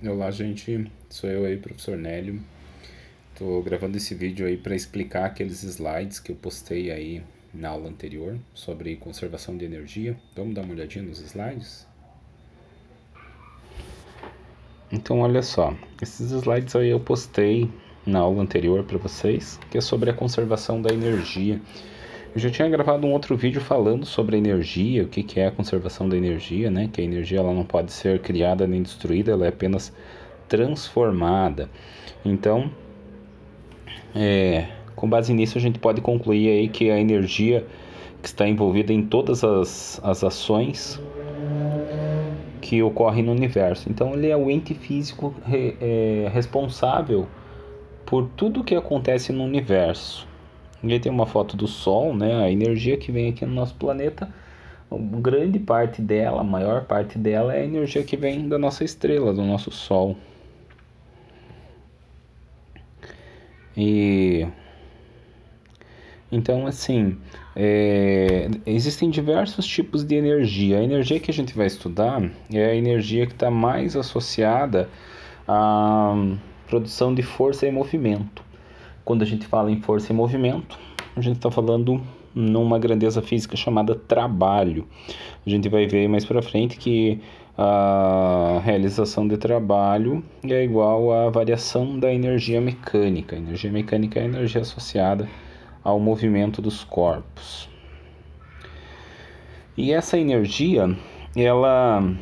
Olá, gente. Sou eu aí, professor Nélio. Tô gravando esse vídeo aí para explicar aqueles slides que eu postei aí na aula anterior sobre conservação de energia. Vamos dar uma olhadinha nos slides? Então, olha só. Esses slides aí eu postei na aula anterior para vocês, que é sobre a conservação da energia. Eu já tinha gravado um outro vídeo falando sobre a energia, o que é a conservação da energia, né? Que a energia ela não pode ser criada nem destruída, ela é apenas transformada. Então, com base nisso, a gente pode concluir aí que a energia que está envolvida em todas as ações que ocorrem no universo. Então, ele é o ente físico responsável por tudo que acontece no universo. Ele tem uma foto do Sol, né? A energia que vem aqui no nosso planeta, grande parte dela, a maior parte dela é a energia que vem da nossa estrela, do nosso Sol. E então, assim, existem diversos tipos de energia. A energia que a gente vai estudar é a energia que está mais associada à produção de força e movimento. Quando a gente fala em força e movimento, a gente está falando numa grandeza física chamada trabalho. A gente vai ver mais para frente que a realização de trabalho é igual à variação da energia mecânica. A energia mecânica é a energia associada ao movimento dos corpos. E essa energia, ela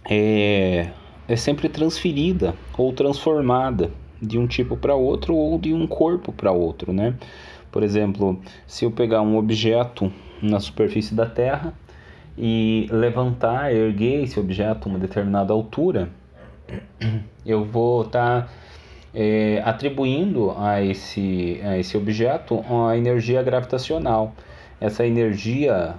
é sempre transferida ou transformada de um tipo para outro ou de um corpo para outro, né? Por exemplo, se eu pegar um objeto na superfície da Terra e levantar, erguer esse objeto a uma determinada altura, eu vou estar atribuindo a esse objeto uma energia gravitacional. Essa energia,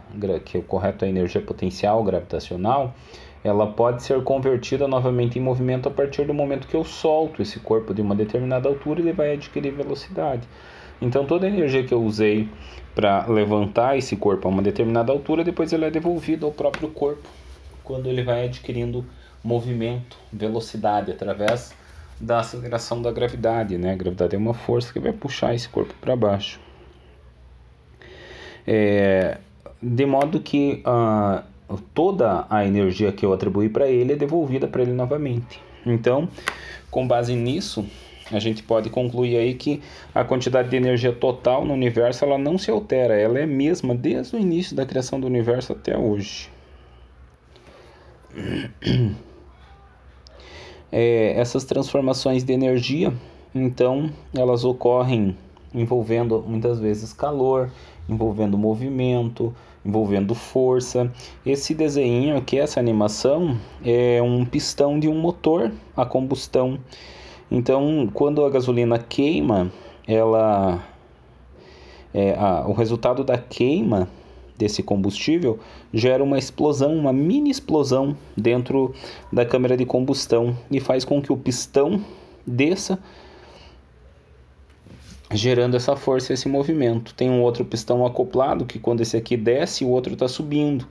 que é o correto é a energia potencial gravitacional, ela pode ser convertida novamente em movimento a partir do momento que eu solto esse corpo de uma determinada altura, ele vai adquirir velocidade. Então toda a energia que eu usei para levantar esse corpo a uma determinada altura, depois ele é devolvido ao próprio corpo, quando ele vai adquirindo movimento, velocidade, através da aceleração da gravidade, né? A gravidade é uma força que vai puxar esse corpo para baixo. De modo que toda a energia que eu atribuí para ele é devolvida para ele novamente. Então, com base nisso, a gente pode concluir aí que a quantidade de energia total no universo ela não se altera, ela é a mesma desde o início da criação do universo até hoje. Essas transformações de energia, então, elas ocorrem envolvendo muitas vezes calor, envolvendo movimento, envolvendo força. Esse desenho aqui, essa animação, é um pistão de um motor a combustão. Então, quando a gasolina queima, o resultado da queima desse combustível gera uma explosão, uma mini explosão dentro da câmara de combustão e faz com que o pistão desça, gerando essa força e esse movimento. Tem um outro pistão acoplado que quando esse aqui desce, o outro está subindo.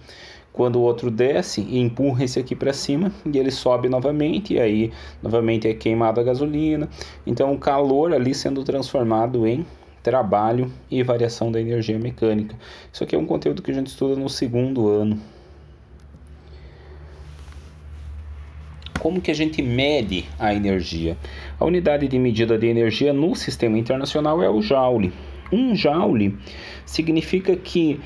Quando o outro desce, empurra esse aqui para cima e ele sobe novamente, e aí novamente é queimada a gasolina. Então o calor ali sendo transformado em trabalho e variação da energia mecânica. Isso aqui é um conteúdo que a gente estuda no segundo ano. Como que a gente mede a energia? A unidade de medida de energia no sistema internacional é o joule. Um joule significa que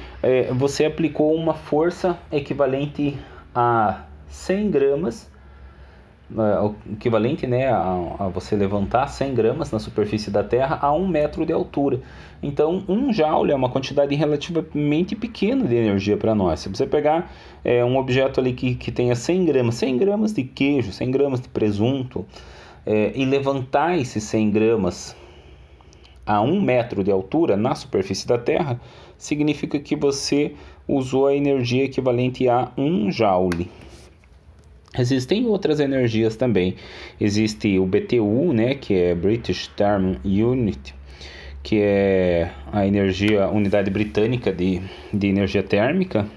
você aplicou uma força equivalente a 100 gramas, equivalente, né, a você levantar 100 gramas na superfície da Terra a 1 metro de altura. Então, um joule é uma quantidade relativamente pequena de energia para nós. Se você pegar um objeto ali que tenha 100 gramas de queijo, 100 gramas de presunto, e levantar esses 100 gramas a 1 metro de altura na superfície da Terra, significa que você usou a energia equivalente a 1 joule. Existem outras energias também. Existe o BTU, né, que é British Thermal Unit, que é a unidade britânica de energia térmica,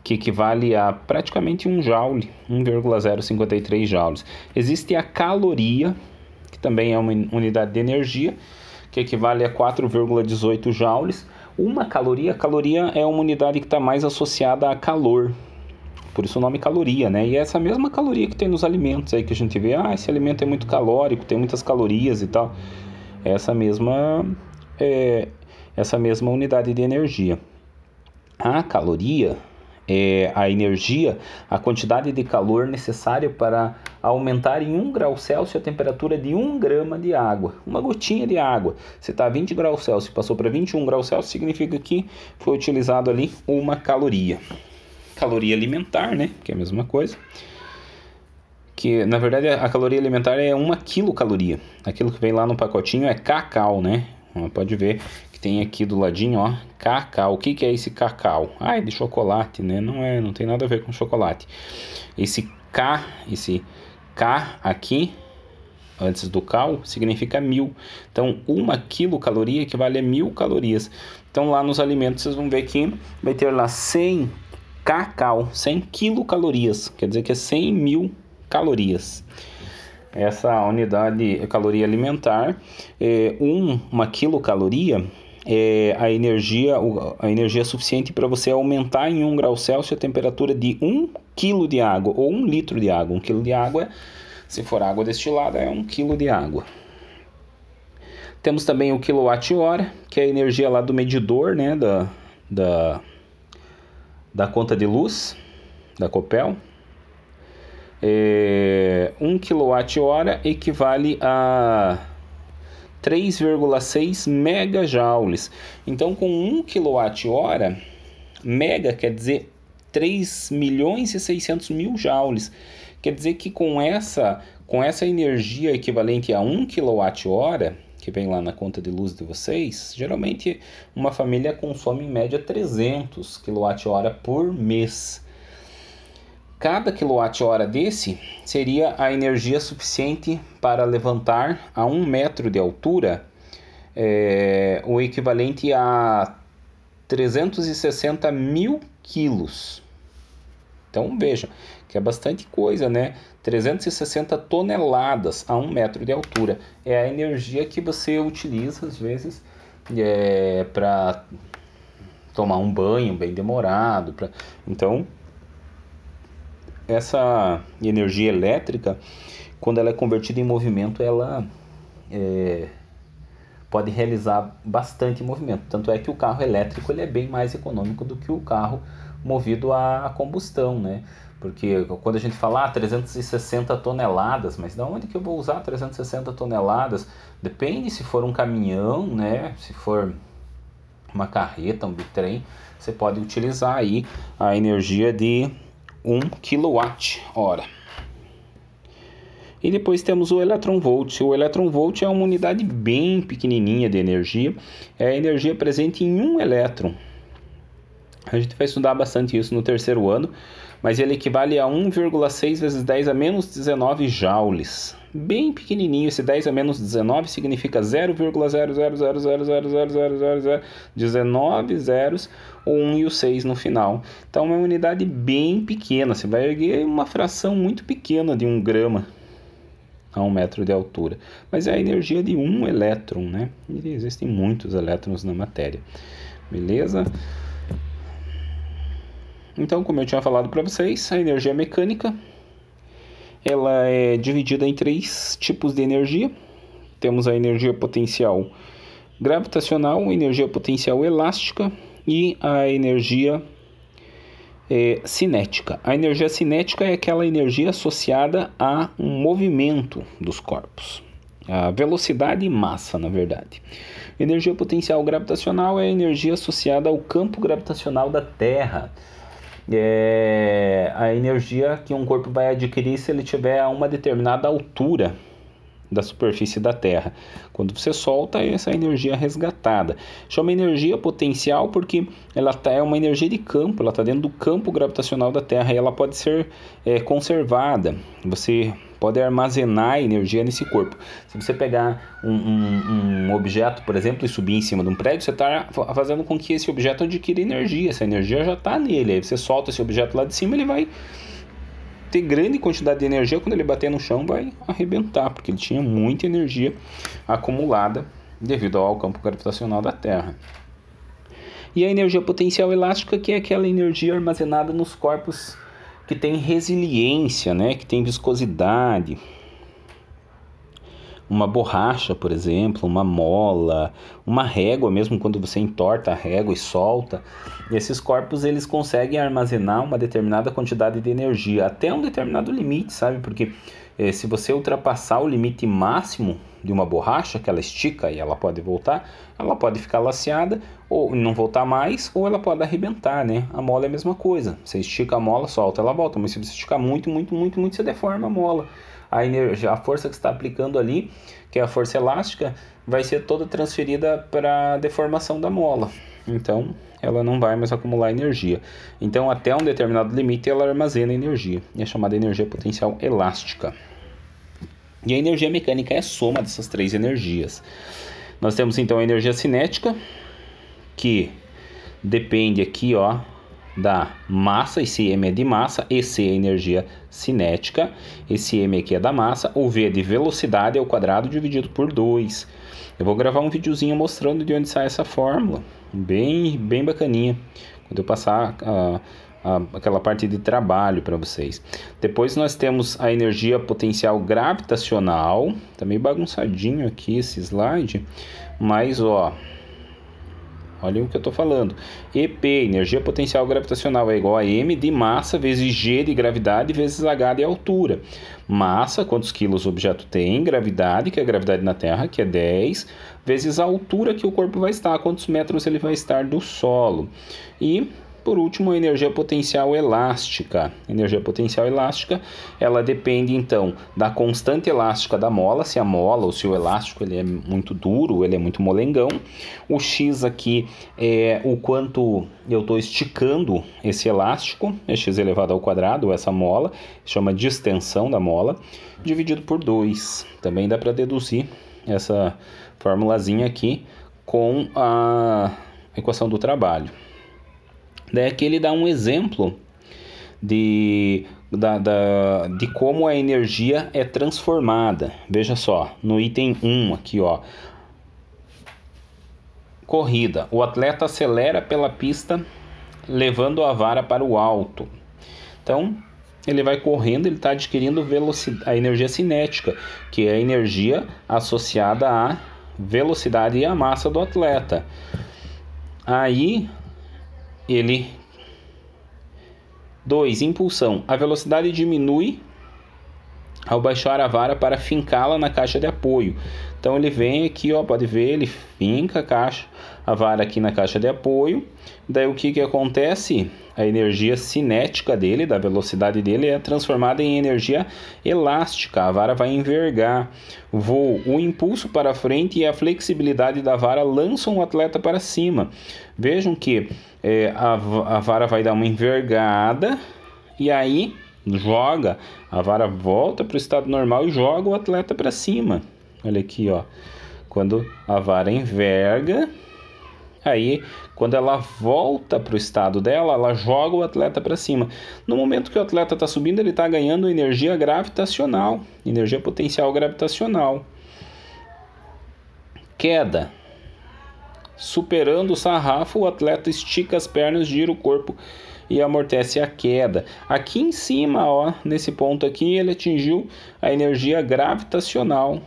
que equivale a praticamente 1 joule, 1,053 joules. Existe a caloria, que também é uma unidade de energia, que equivale a 4,18 joules. Uma caloria é uma unidade que está mais associada a calor, por isso o nome caloria, né? E é essa mesma caloria que tem nos alimentos aí que a gente vê, esse alimento é muito calórico, tem muitas calorias e tal. É essa mesma unidade de energia. A caloria é a energia, a quantidade de calor necessária para aumentar em 1 grau Celsius a temperatura de 1 grama de água. Uma gotinha de água. Se está a 20 graus Celsius e passou para 21 graus Celsius, significa que foi utilizado ali 1 caloria. Caloria alimentar, né? Que é a mesma coisa. Que, na verdade, a caloria alimentar é 1 quilocaloria. Aquilo que vem lá no pacotinho é cacau, né? Pode ver que tem aqui do ladinho, ó, cacau. O que é esse cacau? É de chocolate, né? Não tem nada a ver com chocolate. Esse K aqui, antes do cal, significa 1000. Então, 1 quilocaloria equivale a 1000 calorias. Então, lá nos alimentos, vocês vão ver que vai ter lá 100 cacau, 100 quilocalorias. Quer dizer que é 100.000 calorias. Essa unidade caloria alimentar, 1 quilocaloria é a energia suficiente para você aumentar em 1 grau Celsius a temperatura de 1 quilo de água ou 1 litro de água. 1 quilo de água, se for água destilada, é 1 quilo de água. Temos também o quilowatt-hora, que é a energia lá do medidor, né, da conta de luz, da Copel. 1 kWh equivale a 3,6 megajoules. Então, com 1 kWh, mega quer dizer 3.600.000 joules. Quer dizer que com essa energia equivalente a 1 kWh, que vem lá na conta de luz de vocês, geralmente uma família consome em média 300 kWh por mês. Cada quilowatt-hora desse seria a energia suficiente para levantar a 1 metro de altura, o equivalente a 360.000 quilos. Então vejam que é bastante coisa, né? 360 toneladas a 1 metro de altura. É a energia que você utiliza às vezes para tomar um banho bem demorado. Então, essa energia elétrica, quando ela é convertida em movimento, ela pode realizar bastante movimento. Tanto é que o carro elétrico ele é bem mais econômico do que o carro movido a combustão, né? Porque quando a gente fala 360 toneladas, mas de onde que eu vou usar 360 toneladas? Depende se for um caminhão, né? Se for uma carreta, um bitrem, você pode utilizar aí a energia de 1 kWh. E depois temos o elétron-volt. O elétron-volt é uma unidade bem pequenininha de energia. É a energia presente em um elétron. A gente vai estudar bastante isso no terceiro ano, mas ele equivale a 1,6 vezes 10 a menos 19 joules. Bem pequenininho, esse 10 a menos 19 significa 0,000000019 zeros, ou 1 e o 6 no final. Então é uma unidade bem pequena, você vai erguer uma fração muito pequena de 1 grama a 1 metro de altura. Mas é a energia de um elétron, né? E existem muitos elétrons na matéria. Beleza? Então, como eu tinha falado para vocês, a energia mecânica ela é dividida em 3 tipos de energia. Temos a energia potencial gravitacional, energia potencial elástica e a energia cinética. A energia cinética é aquela energia associada a um movimento dos corpos. A velocidade e massa, na verdade. Energia potencial gravitacional é a energia associada ao campo gravitacional da Terra. É a energia que um corpo vai adquirir se ele tiver a uma determinada altura da superfície da Terra. Quando você solta, essa energia é resgatada. Chama energia potencial porque ela é uma energia de campo, ela está dentro do campo gravitacional da Terra e ela pode ser conservada. Você pode armazenar energia nesse corpo. Se você pegar um objeto, por exemplo, e subir em cima de um prédio, você está fazendo com que esse objeto adquira energia. Essa energia já está nele. Aí você solta esse objeto lá de cima, ele vai ter grande quantidade de energia. Quando ele bater no chão, vai arrebentar, porque ele tinha muita energia acumulada devido ao campo gravitacional da Terra. E a energia potencial elástica, que é aquela energia armazenada nos corpos que tem resiliência, né? Que tem viscosidade. Uma borracha, por exemplo, uma mola, uma régua, mesmo quando você entorta a régua e solta, esses corpos eles conseguem armazenar uma determinada quantidade de energia, até um determinado limite, sabe? Porque se você ultrapassar o limite máximo de uma borracha, que ela estica e ela pode voltar, ela pode ficar laceada ou não voltar mais, ou ela pode arrebentar, né? A mola é a mesma coisa, você estica a mola, solta, ela volta, mas se você esticar muito, você deforma a mola. A energia, a força que você está aplicando ali, que é a força elástica, vai ser toda transferida para a deformação da mola. Então, ela não vai mais acumular energia. Então, até um determinado limite, ela armazena energia. É chamada energia potencial elástica. E a energia mecânica é a soma dessas três energias. Nós temos, então, a energia cinética, que depende aqui, ó, da massa. Esse M é de massa, esse é energia cinética, esse M aqui é da massa, o V é de velocidade ao quadrado dividido por 2. Eu vou gravar um videozinho mostrando de onde sai essa fórmula, bem bacaninha, quando eu passar aquela parte de trabalho para vocês. Depois nós temos a energia potencial gravitacional, tá meio bagunçadinho aqui esse slide, mas ó, olha o que eu estou falando. EP, energia potencial gravitacional, é igual a M de massa vezes G de gravidade vezes H de altura. Massa, quantos quilos o objeto tem. Gravidade, que é a gravidade na Terra, que é 10, vezes a altura que o corpo vai estar, quantos metros ele vai estar do solo. E, por último, a energia potencial elástica. Energia potencial elástica, ela depende, então, da constante elástica da mola, se a mola ou se o elástico ele é muito duro, ele é muito molengão. O X aqui é o quanto eu estou esticando esse elástico, é x elevado ao quadrado, essa mola, chama de extensão da mola, dividido por 2. Também dá para deduzir essa formulazinha aqui com a equação do trabalho. Daí aqui ele dá um exemplo de como a energia é transformada. Veja só, no item 1 aqui, ó. Corrida. O atleta acelera pela pista, levando a vara para o alto. Então, ele vai correndo, ele está adquirindo a energia cinética, que é a energia associada à velocidade e à massa do atleta. Aí... 2. Impulsão. A velocidade diminui ao baixar a vara para fincá-la na caixa de apoio. Então ele vem aqui, ó, pode ver, ele finca a vara aqui na caixa de apoio. Daí o que acontece? A energia cinética dele, da velocidade dele, é transformada em energia elástica. A vara vai envergar. Voo. O impulso para frente e a flexibilidade da vara lançam o atleta para cima. Vejam que a vara vai dar uma envergada e aí a vara volta para o estado normal e joga o atleta para cima. Olha aqui, ó. Quando a vara enverga, aí quando ela volta para o estado dela, ela joga o atleta para cima. No momento que o atleta está subindo, ele está ganhando energia gravitacional, energia potencial gravitacional. Queda. Superando o sarrafo, o atleta estica as pernas, gira o corpo e amortece a queda. Aqui em cima, ó, nesse ponto aqui, ele atingiu a energia gravitacional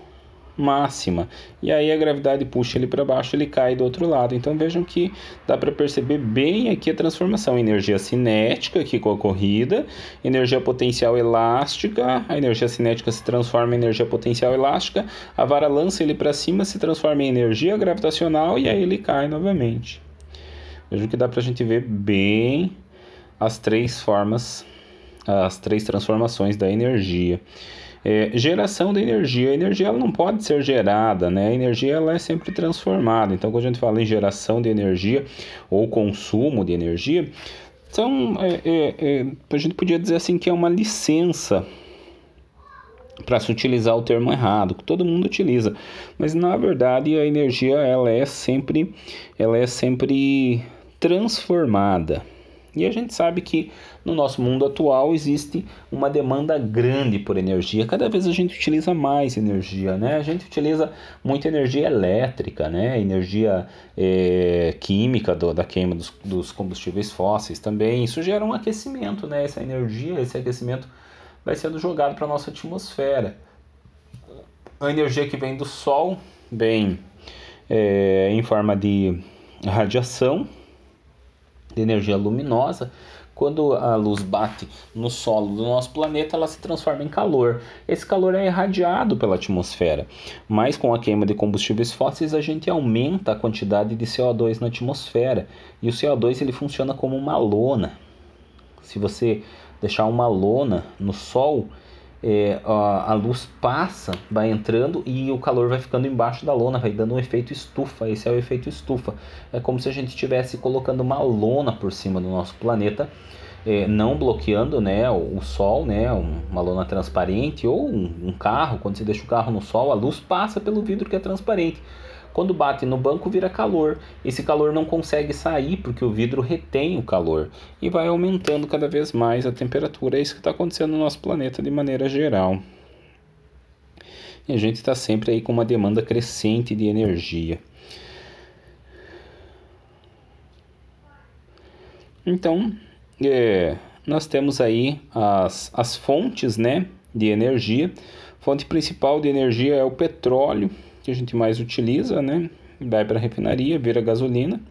máxima. E aí a gravidade puxa ele para baixo, ele cai do outro lado. Então vejam que dá para perceber bem aqui a transformação. Energia cinética aqui com a corrida, energia potencial elástica, a energia cinética se transforma em energia potencial elástica, a vara lança ele para cima, se transforma em energia gravitacional e aí ele cai novamente. Vejam que dá para a gente ver bem as três formas, as três transformações da energia. Geração da energia. A energia ela não pode ser gerada, né? A energia ela é sempre transformada. Então, quando a gente fala em geração de energia ou consumo de energia, então, a gente podia dizer assim que é uma licença para se utilizar o termo errado, que todo mundo utiliza, mas na verdade a energia ela é sempre transformada. E a gente sabe que no nosso mundo atual existe uma demanda grande por energia. Cada vez a gente utiliza mais energia, né? A gente utiliza muita energia elétrica, né? Energia química da queima dos combustíveis fósseis também. Isso gera um aquecimento, né? Essa energia, esse aquecimento vai sendo jogado para a nossa atmosfera. A energia que vem do Sol vem em forma de radiação, de energia luminosa. Quando a luz bate no solo do nosso planeta, ela se transforma em calor. Esse calor é irradiado pela atmosfera, mas com a queima de combustíveis fósseis a gente aumenta a quantidade de CO2 na atmosfera, e o CO2 ele funciona como uma lona. Se você deixar uma lona no sol, a luz passa, vai entrando e o calor vai ficando embaixo da lona, vai dando um efeito estufa. Esse é o efeito estufa. É como se a gente estivesse colocando uma lona por cima do nosso planeta, não bloqueando, né, o sol, né, uma lona transparente, ou um carro. Quando você deixa o carro no sol, a luz passa pelo vidro que é transparente. Quando bate no banco, vira calor. Esse calor não consegue sair porque o vidro retém o calor e vai aumentando cada vez mais a temperatura. É isso que está acontecendo no nosso planeta de maneira geral. E a gente está sempre aí com uma demanda crescente de energia. Então, nós temos aí as fontes, né, de energia. A fonte principal de energia é o petróleo, que a gente mais utiliza, né? Vai para a refinaria, vira gasolina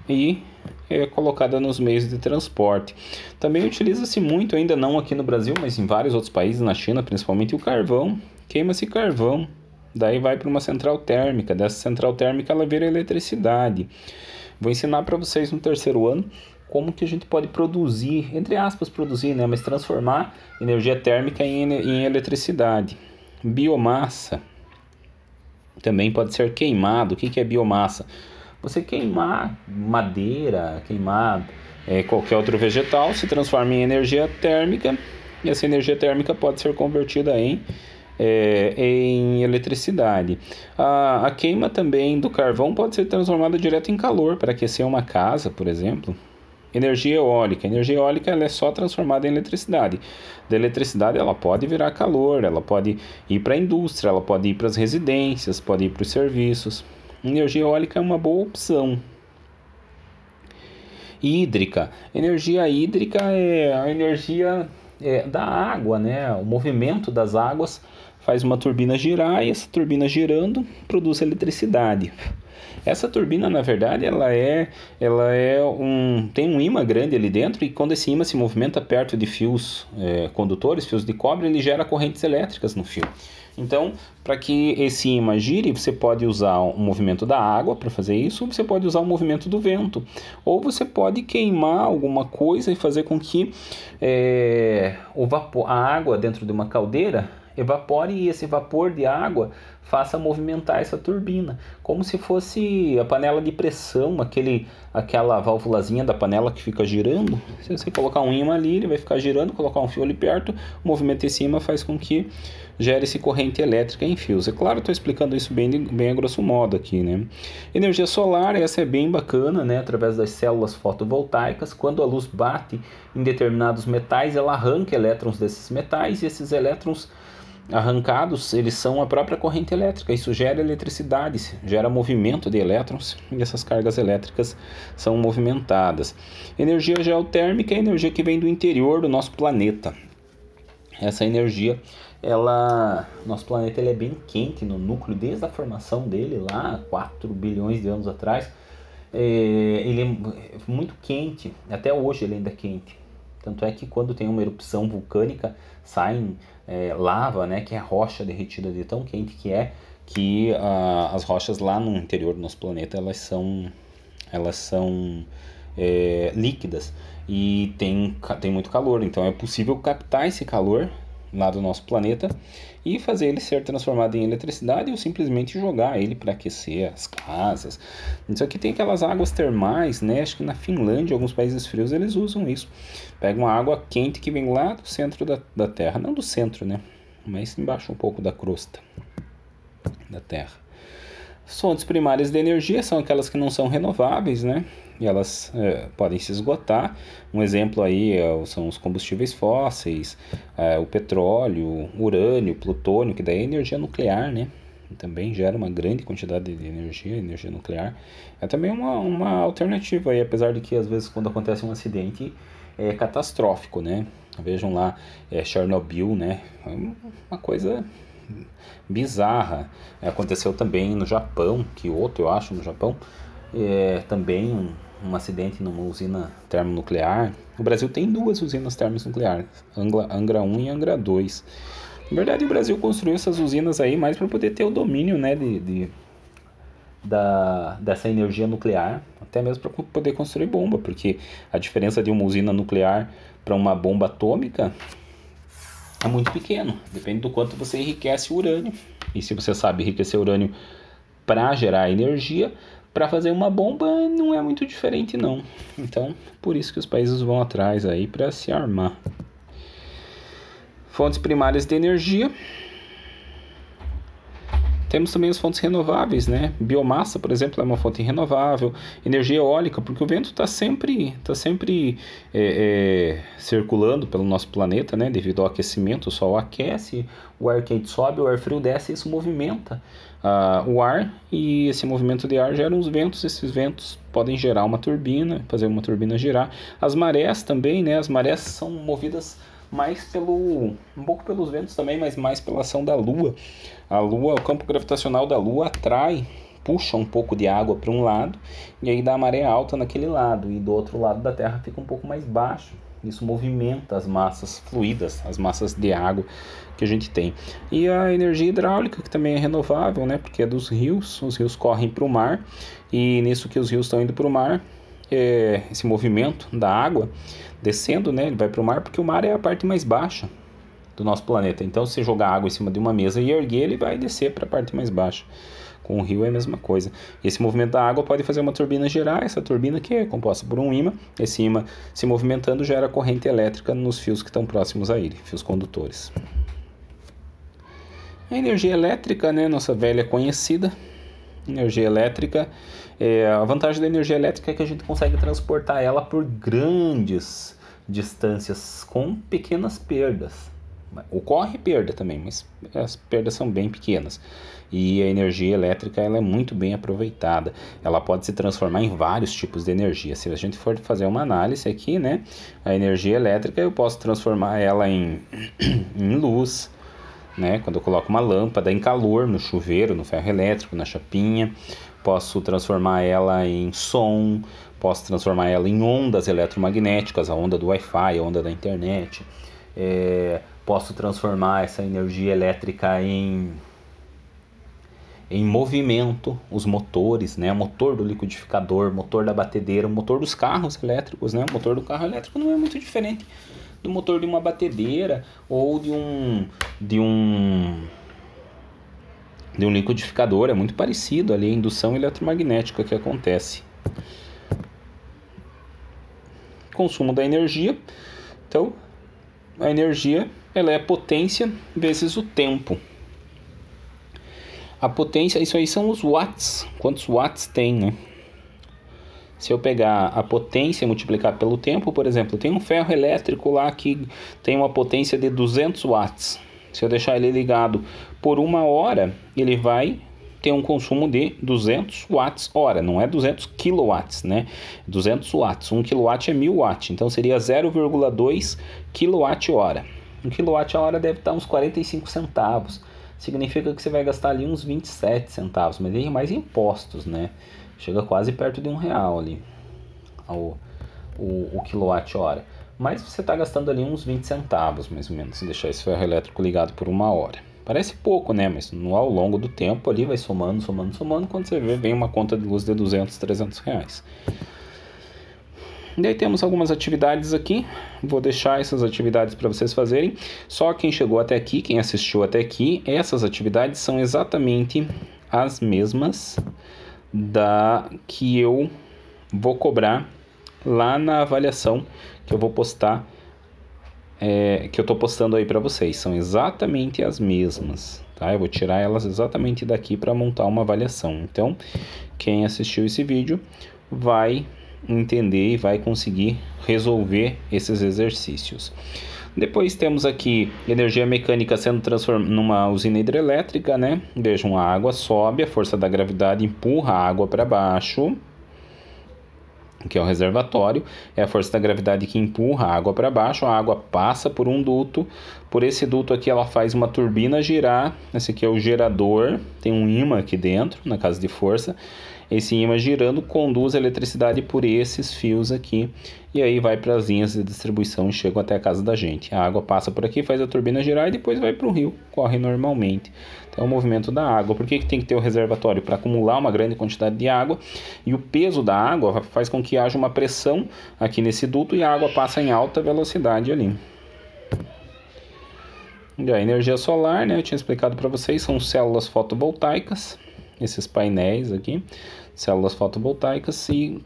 e é colocada nos meios de transporte. Também utiliza-se muito, ainda não aqui no Brasil, mas em vários outros países, na China principalmente, o carvão. Queima-se carvão, daí vai para uma central térmica. Dessa central térmica ela vira eletricidade. Vou ensinar para vocês no terceiro ano como que a gente pode produzir, entre aspas produzir, né? Mas transformar energia térmica em eletricidade. Biomassa também pode ser queimado. O que é biomassa? Você queimar madeira, queimar qualquer outro vegetal, se transforma em energia térmica, e essa energia térmica pode ser convertida em eletricidade. A queima também do carvão pode ser transformada direto em calor para aquecer uma casa, por exemplo. Energia eólica. A energia eólica ela é só transformada em eletricidade. Da eletricidade ela pode virar calor, ela pode ir para a indústria, ela pode ir para as residências, pode ir para os serviços. Energia eólica é uma boa opção. Hídrica. Energia hídrica é a energia da água, né? O movimento das águas faz uma turbina girar, e essa turbina girando produz eletricidade. Essa turbina, na verdade, tem um ímã grande ali dentro, e quando esse ímã se movimenta perto de fios condutores, fios de cobre, ele gera correntes elétricas no fio. Então, para que esse ímã gire, você pode usar o movimento da água para fazer isso, ou você pode usar o movimento do vento, ou você pode queimar alguma coisa e fazer com que a água dentro de uma caldeira evapore, e esse vapor de água faça movimentar essa turbina, como se fosse a panela de pressão, aquela válvulazinha da panela que fica girando. Se você colocar um ímã ali, ele vai ficar girando, colocar um fio ali perto, o movimento desse ímã faz com que gere-se corrente elétrica em fios. É claro, estou explicando isso bem a grosso modo aqui, né? Energia solar, essa é bem bacana, né? Através das células fotovoltaicas, quando a luz bate em determinados metais, ela arranca elétrons desses metais, e esses elétrons arrancados, eles são a própria corrente elétrica. Isso gera eletricidade, gera movimento de elétrons, e essas cargas elétricas são movimentadas. Energia geotérmica é a energia que vem do interior do nosso planeta. Essa energia, nosso planeta ele é bem quente no núcleo, desde a formação dele lá 4 bilhões de anos atrás. Ele é muito quente, até hoje ele ainda é quente. Tanto é que quando tem uma erupção vulcânica, saem lava, né, que é rocha derretida de tão quente que as rochas lá no interior do nosso planeta, elas são líquidas e tem muito calor. Então é possível captar esse calor lá do nosso planeta e fazer ele ser transformado em eletricidade ou simplesmente jogar ele para aquecer as casas. Isso aqui tem aquelas águas termais, né? Acho que na Finlândia, alguns países frios, eles usam isso. Pega uma água quente que vem lá do centro da Terra, não do centro, né? Mas embaixo um pouco da crosta da Terra. As fontes primárias de energia são aquelas que não são renováveis, né? E elas podem se esgotar. Um exemplo aí são os combustíveis fósseis, o petróleo, urânio, plutônio, que daí é energia nuclear, né? Também gera uma grande quantidade de energia nuclear. É também uma alternativa aí, apesar de que às vezes quando acontece um acidente é catastrófico, né? Vejam lá, Chernobyl, né? É uma coisa bizarra. Aconteceu também no Japão, Kyoto, eu acho, no Japão, também um acidente numa usina termonuclear. O Brasil tem 2 usinas termonucleares, Angra 1 e Angra 2. Na verdade, o Brasil construiu essas usinas aí mais para poder ter o domínio, né, dessa energia nuclear, até mesmo para poder construir bomba, porque a diferença de uma usina nuclear para uma bomba atômica é muito pequeno, depende do quanto você enriquece o urânio. E se você sabe enriquecer urânio para gerar energia, para fazer uma bomba não é muito diferente não. Então, por isso que os países vão atrás aí para se armar. Fontes primárias de energia. Temos também as fontes renováveis, né? Biomassa, por exemplo, é uma fonte renovável. Energia eólica, porque o vento está sempre circulando pelo nosso planeta, né? Devido ao aquecimento, o sol aquece, o ar quente sobe, o ar frio desce, isso movimenta o ar, e esse movimento de ar gera uns ventos. Esses ventos podem gerar uma turbina, fazer uma turbina girar. As marés também, né? As marés são movidas mais um pouco pelos ventos também, mas mais pela ação da Lua. A Lua, o campo gravitacional da Lua puxa um pouco de água para um lado, e aí dá a maré alta naquele lado, e do outro lado da Terra fica um pouco mais baixo. Isso movimenta as massas fluídas, as massas de água que a gente tem. E a energia hidráulica, que também é renovável, né? Porque é dos rios, os rios correm para o mar, e nisso que os rios estão indo para o mar, esse movimento da água descendo, né? Ele vai para o mar, porque o mar é a parte mais baixa do nosso planeta. Então, se jogar água em cima de uma mesa e erguer, ele vai descer para a parte mais baixa. Com o rio é a mesma coisa. Esse movimento da água pode fazer uma turbina girar. Essa turbina, que é composta por um ímã, esse ímã se movimentando gera corrente elétrica nos fios que estão próximos a ele, fios condutores. A energia elétrica, né? Nossa velha conhecida. Energia elétrica, a vantagem da energia elétrica é que a gente consegue transportar ela por grandes distâncias com pequenas perdas. Ocorre perda também, mas as perdas são bem pequenas. E a energia elétrica ela é muito bem aproveitada. Ela pode se transformar em vários tipos de energia. Se a gente for fazer uma análise aqui, né, a energia elétrica eu posso transformar ela em luz, né? Quando eu coloco uma lâmpada, em calor, no chuveiro, no ferro elétrico, na chapinha. Posso transformar ela em som, posso transformar ela em ondas eletromagnéticas, a onda do Wi-Fi, a onda da internet. Posso transformar essa energia elétrica em movimento, os motores, né? O motor do liquidificador, motor da batedeira, o motor dos carros elétricos, né? O motor do carro elétrico não é muito diferente do motor de uma batedeira ou de um liquidificador. É muito parecido ali a indução eletromagnética que acontece. Consumo da energia. Então, a energia ela é a potência vezes o tempo. A potência, isso aí são os watts. Quantos watts tem, né? Se eu pegar a potência e multiplicar pelo tempo, por exemplo, tem um ferro elétrico lá que tem uma potência de 200 watts. Se eu deixar ele ligado por 1 hora, ele vai ter um consumo de 200 watts hora. Não é 200 kilowatts, né? 200 watts. 1 kilowatt é 1000 watts. Então seria 0,2 kilowatt hora. 1 kilowatt hora deve estar uns 45 centavos. Significa que você vai gastar ali uns 27 centavos. Mas tem mais impostos, né? Chega quase perto de R$1 ali o quilowatt-hora. Mas você está gastando ali uns 20 centavos, mais ou menos, se deixar esse ferro elétrico ligado por 1 hora. Parece pouco, né? Mas ao longo do tempo ali vai somando. Quando você vê, vem uma conta de luz de 200, 300 reais. Daí temos algumas atividades aqui, vou deixar essas atividades para vocês fazerem. Só quem chegou até aqui, quem assistiu até aqui, essas atividades são exatamente as mesmas da que eu vou cobrar lá na avaliação que eu vou postar, que eu estou postando aí para vocês. São exatamente as mesmas, tá? Eu vou tirar elas exatamente daqui para montar uma avaliação. Então, quem assistiu esse vídeo vai entender e vai conseguir resolver esses exercícios. Depois temos aqui energia mecânica sendo transformada numa usina hidrelétrica, né? Vejam, a água sobe, a força da gravidade empurra a água para baixo, que é o reservatório, é a força da gravidade que empurra a água para baixo, a água passa por um duto, por esse duto aqui ela faz uma turbina girar, esse aqui é o gerador, tem um ímã aqui dentro, na casa de força, esse ímã girando conduz a eletricidade por esses fios aqui, e aí vai para as linhas de distribuição e chegam até a casa da gente. A água passa por aqui, faz a turbina girar e depois vai para o rio, corre normalmente. Então é o movimento da água. Por que tem que ter o reservatório? Para acumular uma grande quantidade de água, e o peso da água faz com que haja uma pressão aqui nesse duto e a água passa em alta velocidade ali. E a energia solar, né, eu tinha explicado para vocês, são células fotovoltaicas, esses painéis aqui, células fotovoltaicas, e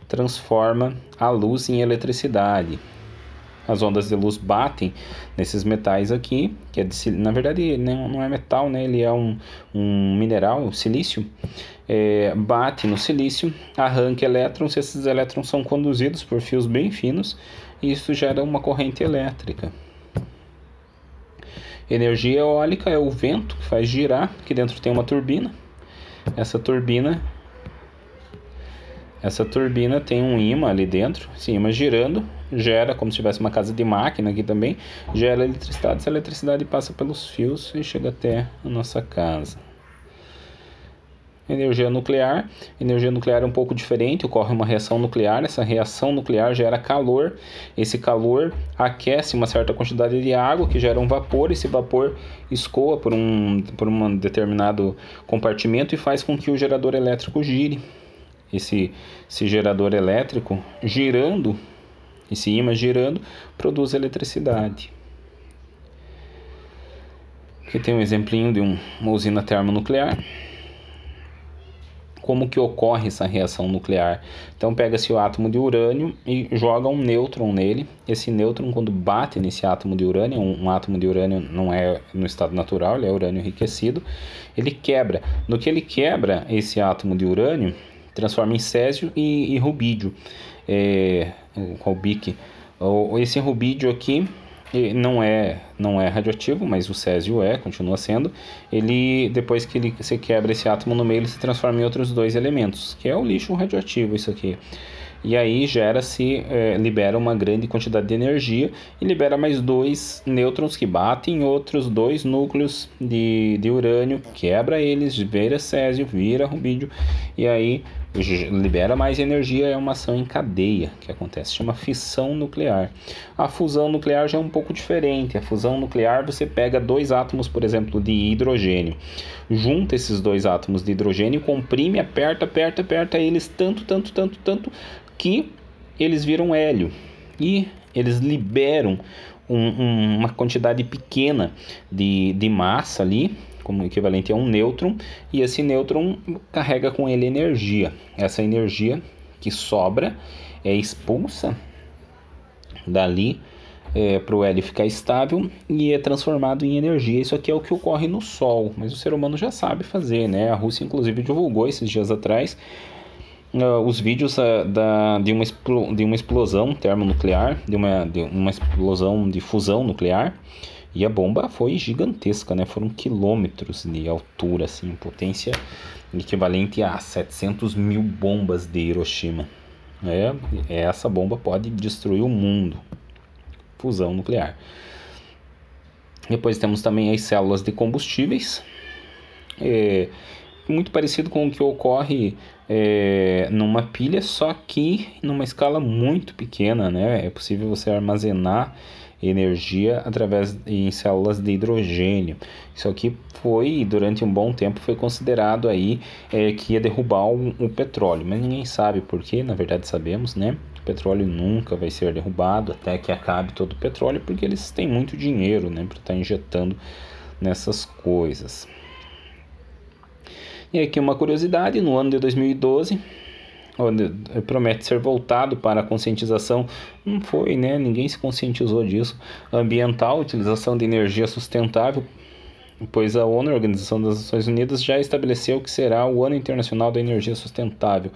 transforma a luz em eletricidade. As ondas de luz batem nesses metais aqui, que na verdade não é metal, né? Ele é um mineral, um silício. Bate no silício, arranca elétrons, e esses elétrons são conduzidos por fios bem finos, e isso gera uma corrente elétrica. Energia eólica é o vento que faz girar, aqui dentro tem uma turbina. Essa turbina tem um ímã ali dentro, esse ímã girando, gera como se tivesse uma casa de máquina aqui também, gera eletricidade, essa eletricidade passa pelos fios e chega até a nossa casa. Energia nuclear é um pouco diferente, ocorre uma reação nuclear, essa reação nuclear gera calor, esse calor aquece uma certa quantidade de água que gera um vapor, esse vapor escoa por um determinado compartimento e faz com que o gerador elétrico gire. Esse gerador elétrico girando, esse ímã girando, produz eletricidade. Aqui tem um exemplinho de uma usina termonuclear. Como que ocorre essa reação nuclear? Então pega-se o átomo de urânio e joga um nêutron nele. Esse nêutron, quando bate nesse átomo de urânio, um átomo de urânio não é no estado natural, ele é urânio enriquecido, ele quebra. No que ele quebra esse átomo de urânio, transforma em césio e rubídio, rubique. Esse rubídio aqui não é radioativo, mas o césio continua sendo. Ele, depois que você quebra esse átomo no meio, ele se transforma em outros dois elementos, que é o lixo radioativo, isso aqui. E aí libera uma grande quantidade de energia e libera mais dois nêutrons que batem em outros dois núcleos de urânio, quebra eles, vira césio, vira rubídio, e aí libera mais energia. É uma ação em cadeia que acontece, chama fissão nuclear. A fusão nuclear já é um pouco diferente. A fusão nuclear, você pega dois átomos, por exemplo, de hidrogênio, junta esses dois átomos de hidrogênio, comprime, aperta eles tanto que eles viram hélio, e eles liberam uma quantidade pequena de massa ali, como equivalente a um nêutron, e esse nêutron carrega com ele energia. Essa energia que sobra é expulsa dali para o hélio ficar estável e é transformado em energia. Isso aqui é o que ocorre no Sol, mas o ser humano já sabe fazer, né? A Rússia inclusive divulgou esses dias atrás os vídeos de uma explosão termonuclear, de uma explosão de fusão nuclear. E a bomba foi gigantesca, né? Foram quilômetros de altura, assim, potência equivalente a 700 mil bombas de Hiroshima. Essa bomba pode destruir o mundo. Fusão nuclear. Depois temos também as células de combustíveis. Muito parecido com o que ocorre numa pilha, só que numa escala muito pequena, né? É possível você armazenar energia em células de hidrogênio. Isso aqui durante um bom tempo, foi considerado aí que ia derrubar o petróleo, mas ninguém sabe por quê. Na verdade sabemos, né? petróleo nunca vai ser derrubado até que acabe todo o petróleo, porque eles têm muito dinheiro, né, para estar injetando nessas coisas. E aqui uma curiosidade, no ano de 2012, onde promete ser voltado para a conscientização, não foi, né? Ninguém se conscientizou disso, ambiental, utilização de energia sustentável, pois a ONU, a Organização das Nações Unidas, já estabeleceu que será o Ano Internacional da Energia Sustentável.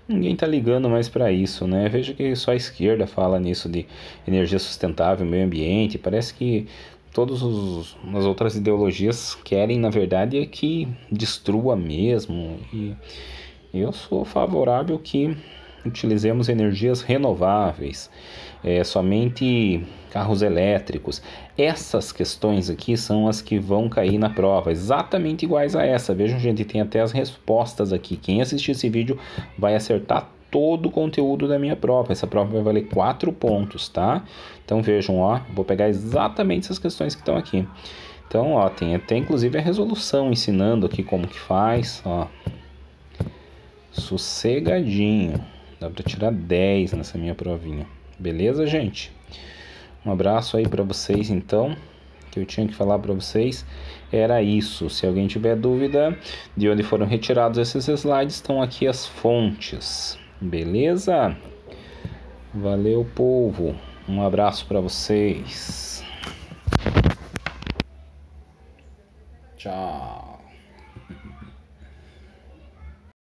Ninguém está ligando mais para isso, né? Veja que só a esquerda fala nisso de energia sustentável, meio ambiente, parece que todas as outras ideologias querem, na verdade, é que destrua mesmo. E eu sou favorável que utilizemos energias renováveis, somente carros elétricos. Essas questões aqui são as que vão cair na prova, exatamente iguais a essa. Vejam, gente, tem até as respostas aqui. Quem assistir esse vídeo vai acertar todo o conteúdo da minha prova. Essa prova vai valer 4 pontos, tá? Então vejam, ó, vou pegar exatamente essas questões que estão aqui. Então, ó, tem até inclusive a resolução ensinando aqui como que faz, ó. Sossegadinho. Dá para tirar 10 nessa minha provinha. Beleza, gente? Um abraço aí para vocês, então. O que eu tinha que falar para vocês era isso. Se alguém tiver dúvida de onde foram retirados esses slides, estão aqui as fontes. Beleza? Valeu, povo. Um abraço para vocês. Tchau.